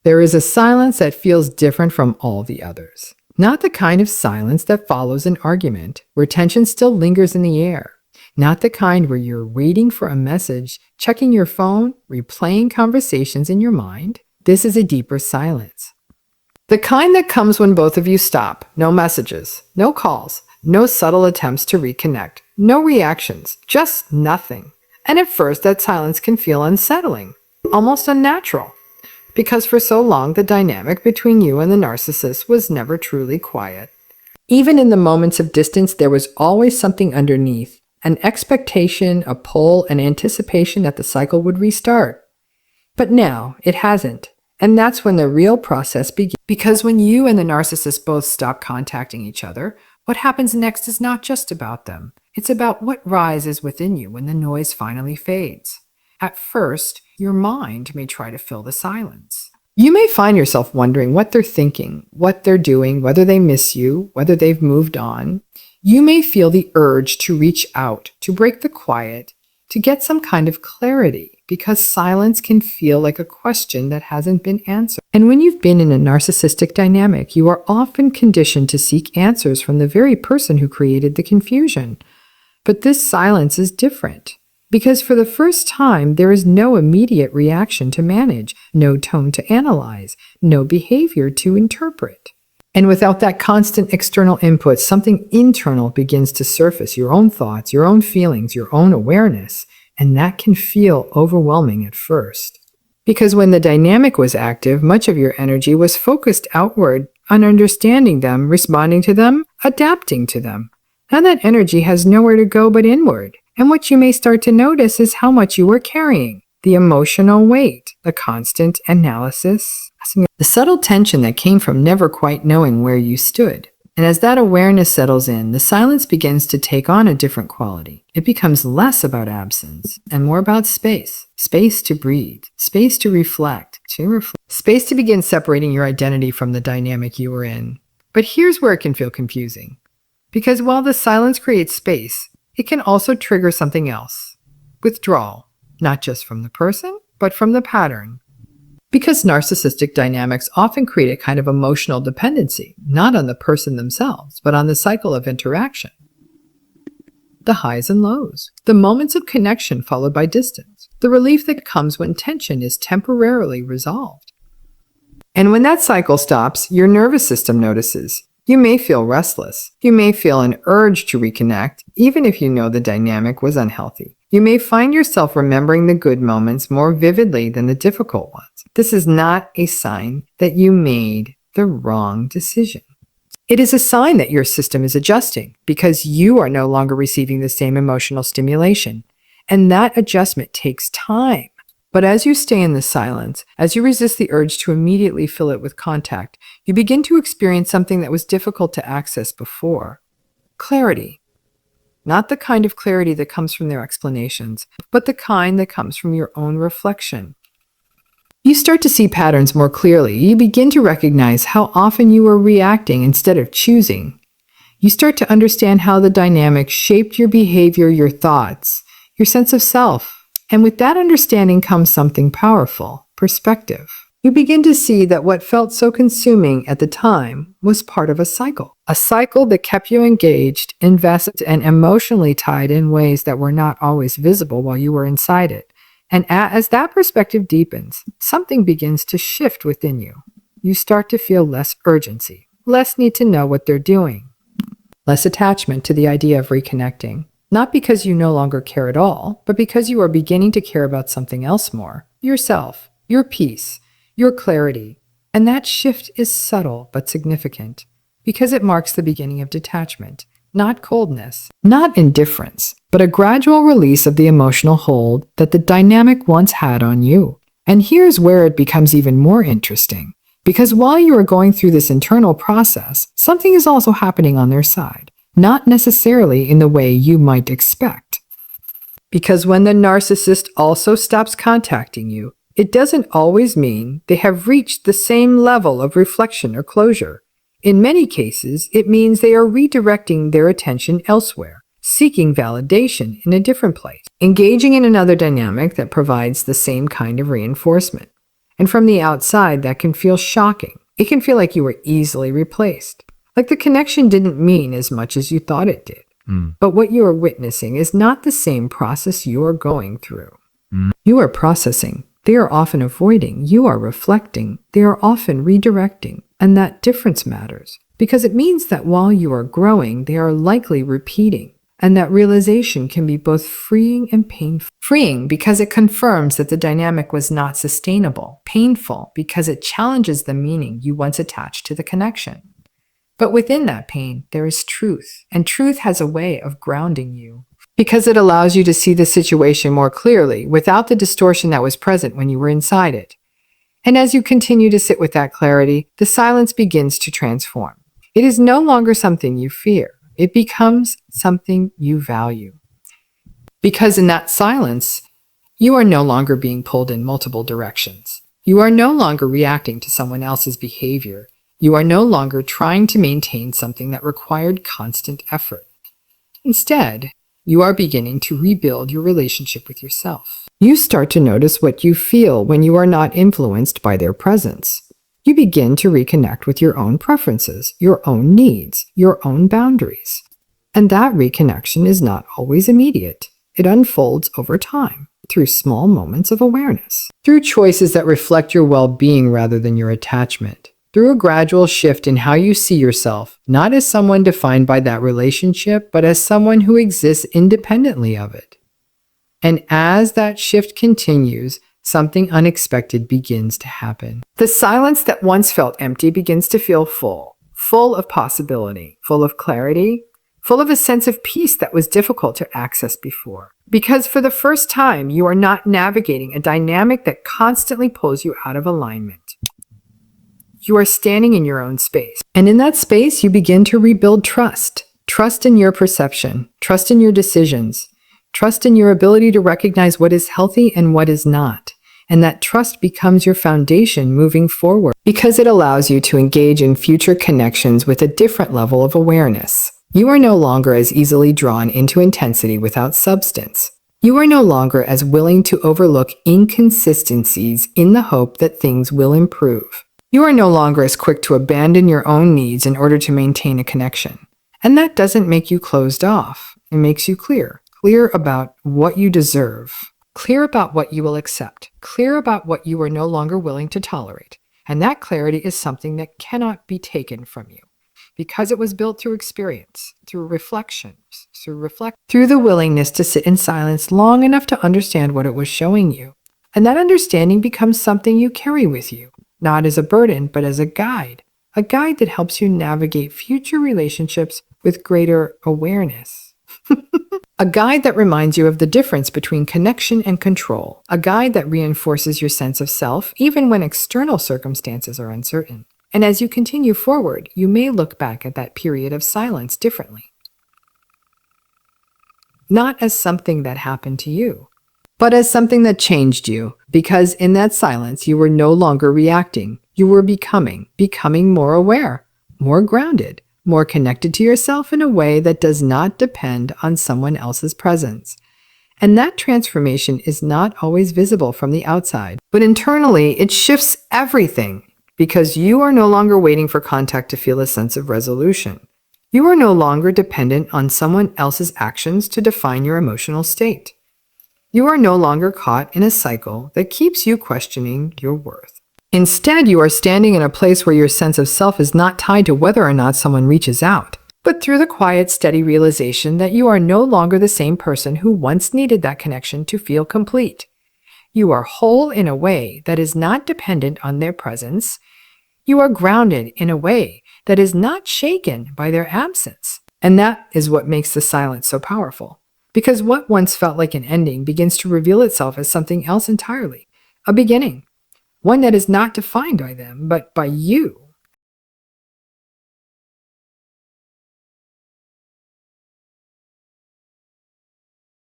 There is a silence that feels different from all the others. Not the kind of silence that follows an argument, where tension still lingers in the air. Not the kind where you're waiting for a message, checking your phone, replaying conversations in your mind. This is a deeper silence. The kind that comes when both of you stop. No messages, no calls, no subtle attempts to reconnect, no reactions, just nothing. And at first, that silence can feel unsettling, almost unnatural, because for so long, the dynamic between you and the narcissist was never truly quiet. Even in the moments of distance, there was always something underneath, an expectation, a pull, an anticipation that the cycle would restart. But now, it hasn't. And that's when the real process begins. Because when you and the narcissist both stop contacting each other, what happens next is not just about them. It's about what rises within you when the noise finally fades. At first, your mind may try to fill the silence. You may find yourself wondering what they're thinking, what they're doing, whether they miss you, whether they've moved on. You may feel the urge to reach out, to break the quiet, to get some kind of clarity, because silence can feel like a question that hasn't been answered. And when you've been in a narcissistic dynamic, you are often conditioned to seek answers from the very person who created the confusion. But this silence is different, because for the first time, there is no immediate reaction to manage, no tone to analyze, no behavior to interpret. And without that constant external input, something internal begins to surface, your own thoughts, your own feelings, your own awareness. And that can feel overwhelming at first. Because when the dynamic was active, much of your energy was focused outward on understanding them, responding to them, adapting to them. Now that energy has nowhere to go but inward. And what you may start to notice is how much you were carrying. The emotional weight, the constant analysis, the subtle tension that came from never quite knowing where you stood. And as that awareness settles in, the silence begins to take on a different quality. It becomes less about absence and more about space. Space to breathe, space to reflect, space to begin separating your identity from the dynamic you were in. But here's where it can feel confusing. Because while the silence creates space, it can also trigger something else. Withdrawal, not just from the person, but from the pattern. Because narcissistic dynamics often create a kind of emotional dependency, not on the person themselves, but on the cycle of interaction. The highs and lows, the moments of connection followed by distance, the relief that comes when tension is temporarily resolved. And when that cycle stops, your nervous system notices. You may feel restless. You may feel an urge to reconnect, even if you know the dynamic was unhealthy. You may find yourself remembering the good moments more vividly than the difficult ones. This is not a sign that you made the wrong decision. It is a sign that your system is adjusting because you are no longer receiving the same emotional stimulation. And that adjustment takes time. But as you stay in the silence, as you resist the urge to immediately fill it with contact, you begin to experience something that was difficult to access before. Clarity. Not the kind of clarity that comes from their explanations, but the kind that comes from your own reflection. You start to see patterns more clearly. You begin to recognize how often you are reacting instead of choosing. You start to understand how the dynamic shaped your behavior, your thoughts, your sense of self. And with that understanding comes something powerful, perspective. You begin to see that what felt so consuming at the time was part of a cycle that kept you engaged, invested, and emotionally tied in ways that were not always visible while you were inside it. And as that perspective deepens, something begins to shift within you. You start to feel less urgency, less need to know what they're doing, less attachment to the idea of reconnecting. Not because you no longer care at all, but because you are beginning to care about something else more. Yourself, your peace, your clarity. And that shift is subtle but significant because it marks the beginning of detachment, not coldness, not indifference, but a gradual release of the emotional hold that the dynamic once had on you. And here's where it becomes even more interesting. Because while you are going through this internal process, something is also happening on their side. Not necessarily in the way you might expect. Because when the narcissist also stops contacting you, it doesn't always mean they have reached the same level of reflection or closure. In many cases, it means they are redirecting their attention elsewhere, seeking validation in a different place, engaging in another dynamic that provides the same kind of reinforcement. And from the outside, that can feel shocking. It can feel like you were easily replaced, like the connection didn't mean as much as you thought it did. But what you are witnessing is not the same process you are going through. You are processing. They are often avoiding. You are reflecting. They are often redirecting. And that difference matters because it means that while you are growing, they are likely repeating. And that realization can be both freeing and painful. Freeing because it confirms that the dynamic was not sustainable. Painful because it challenges the meaning you once attached to the connection. But within that pain, there is truth. And truth has a way of grounding you because it allows you to see the situation more clearly without the distortion that was present when you were inside it. And as you continue to sit with that clarity, the silence begins to transform. It is no longer something you fear. It becomes something you value. Because in that silence, you are no longer being pulled in multiple directions. You are no longer reacting to someone else's behavior. You are no longer trying to maintain something that required constant effort. Instead, you are beginning to rebuild your relationship with yourself. You start to notice what you feel when you are not influenced by their presence. You begin to reconnect with your own preferences, your own needs, your own boundaries. And that reconnection is not always immediate. It unfolds over time, through small moments of awareness, through choices that reflect your well-being rather than your attachment, through a gradual shift in how you see yourself, not as someone defined by that relationship, but as someone who exists independently of it. And as that shift continues, something unexpected begins to happen. The silence that once felt empty begins to feel full, full of possibility, full of clarity, full of a sense of peace that was difficult to access before. Because for the first time, you are not navigating a dynamic that constantly pulls you out of alignment. You are standing in your own space. And in that space, you begin to rebuild trust. Trust in your perception, trust in your decisions, trust in your ability to recognize what is healthy and what is not. And that trust becomes your foundation moving forward because it allows you to engage in future connections with a different level of awareness. You are no longer as easily drawn into intensity without substance. You are no longer as willing to overlook inconsistencies in the hope that things will improve. You are no longer as quick to abandon your own needs in order to maintain a connection. And that doesn't make you closed off. It makes you clear about what you deserve, clear about what you will accept, clear about what you are no longer willing to tolerate. And that clarity is something that cannot be taken from you because it was built through experience, through reflections, through the willingness to sit in silence long enough to understand what it was showing you. And that understanding becomes something you carry with you, not as a burden, but as a guide that helps you navigate future relationships with greater awareness. A guide that reminds you of the difference between connection and control. A guide that reinforces your sense of self, even when external circumstances are uncertain. And as you continue forward, you may look back at that period of silence differently. Not as something that happened to you, but as something that changed you, because in that silence, you were no longer reacting. You were becoming more aware, more grounded, more connected to yourself in a way that does not depend on someone else's presence. And that transformation is not always visible from the outside, but internally it shifts everything because you are no longer waiting for contact to feel a sense of resolution. You are no longer dependent on someone else's actions to define your emotional state. You are no longer caught in a cycle that keeps you questioning your worth. Instead, you are standing in a place where your sense of self is not tied to whether or not someone reaches out, but through the quiet, steady realization that you are no longer the same person who once needed that connection to feel complete. You are whole in a way that is not dependent on their presence. You are grounded in a way that is not shaken by their absence. And that is what makes the silence so powerful. Because what once felt like an ending begins to reveal itself as something else entirely, a beginning. One that is not defined by them, but by you.